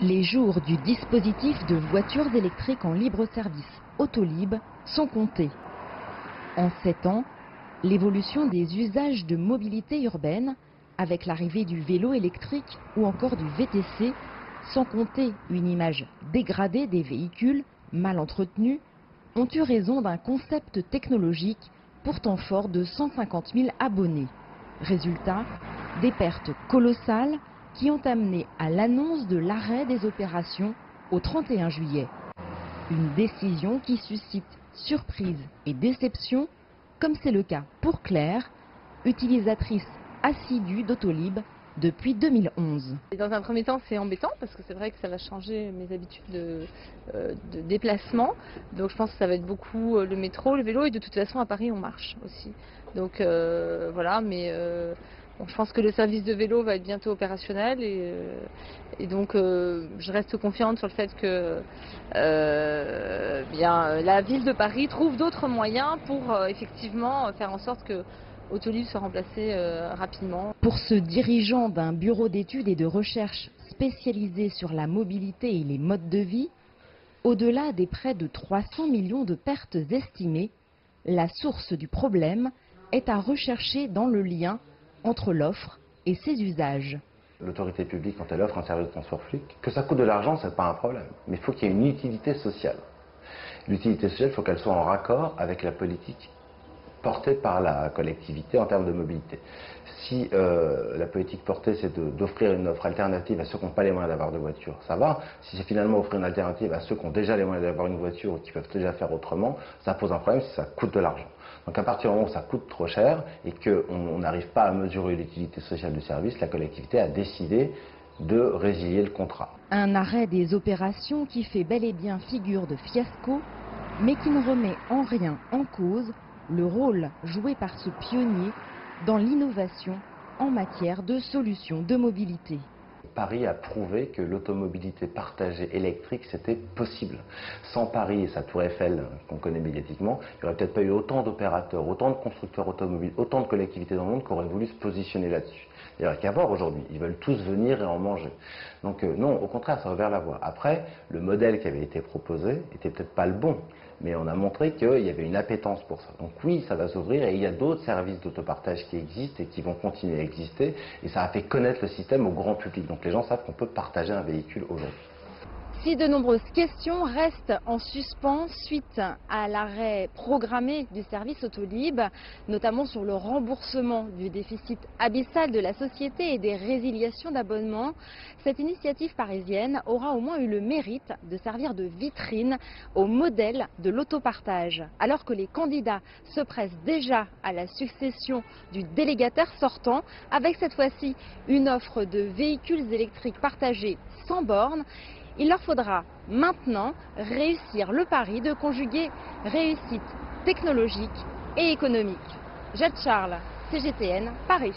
Les jours du dispositif de voitures électriques en libre service Autolib sont comptés. En 7 ans, l'évolution des usages de mobilité urbaine, avec l'arrivée du vélo électrique ou encore du VTC, sans compter une image dégradée des véhicules, mal entretenus, ont eu raison d'un concept technologique pourtant fort de 150 000 abonnés. Résultat, des pertes colossales qui ont amené à l'annonce de l'arrêt des opérations au 31 juillet. Une décision qui suscite surprise et déception, comme c'est le cas pour Claire, utilisatrice assidue d'Autolib depuis 2011. Dans un premier temps, c'est embêtant parce que c'est vrai que ça va changer mes habitudes de déplacement. Donc je pense que ça va être beaucoup le métro, le vélo, et de toute façon à Paris on marche aussi. Donc voilà, mais bon, je pense que le service de vélo va être bientôt opérationnel et donc je reste confiante sur le fait que la ville de Paris trouve d'autres moyens pour effectivement faire en sorte que Autolib soit remplacé rapidement. Pour ce dirigeant d'un bureau d'études et de recherche spécialisé sur la mobilité et les modes de vie, au-delà des près de 300 millions de pertes estimées, la source du problème est à rechercher dans le lien entre l'offre et ses usages. L'autorité publique, quand elle offre un service de transport public, que ça coûte de l'argent, ce n'est pas un problème. Mais il faut qu'il y ait une utilité sociale. L'utilité sociale, il faut qu'elle soit en raccord avec la politique portée par la collectivité en termes de mobilité. Si la politique portée, c'est d'offrir une offre alternative à ceux qui n'ont pas les moyens d'avoir de voiture, ça va. Si c'est finalement offrir une alternative à ceux qui ont déjà les moyens d'avoir une voiture ou qui peuvent déjà faire autrement, ça pose un problème si ça coûte de l'argent. Donc à partir du moment où ça coûte trop cher et qu'on n'arrive pas à mesurer l'utilité sociale du service, la collectivité a décidé de résilier le contrat. Un arrêt des opérations qui fait bel et bien figure de fiasco, mais qui ne remet en rien en cause le rôle joué par ce pionnier dans l'innovation en matière de solutions de mobilité. Paris a prouvé que l'automobilité partagée électrique, c'était possible. Sans Paris et sa tour Eiffel, qu'on connaît médiatiquement, il n'y aurait peut-être pas eu autant d'opérateurs, autant de constructeurs automobiles, autant de collectivités dans le monde qui auraient voulu se positionner là-dessus. Il n'y aurait qu'à voir aujourd'hui, ils veulent tous venir et en manger. Donc non, au contraire, ça a ouvert la voie. Après, le modèle qui avait été proposé était peut-être pas le bon, mais on a montré qu'il y avait une appétence pour ça. Donc oui, ça va s'ouvrir et il y a d'autres services d'autopartage qui existent et qui vont continuer à exister. Et ça a fait connaître le système au grand public. Donc les gens savent qu'on peut partager un véhicule aujourd'hui. Si de nombreuses questions restent en suspens suite à l'arrêt programmé du service Autolib, notamment sur le remboursement du déficit abyssal de la société et des résiliations d'abonnements, cette initiative parisienne aura au moins eu le mérite de servir de vitrine au modèle de l'autopartage. Alors que les candidats se pressent déjà à la succession du délégataire sortant, avec cette fois-ci une offre de véhicules électriques partagés sans bornes, il leur faudra maintenant réussir le pari de conjuguer réussite technologique et économique. Jade Charles, CGTN, Paris.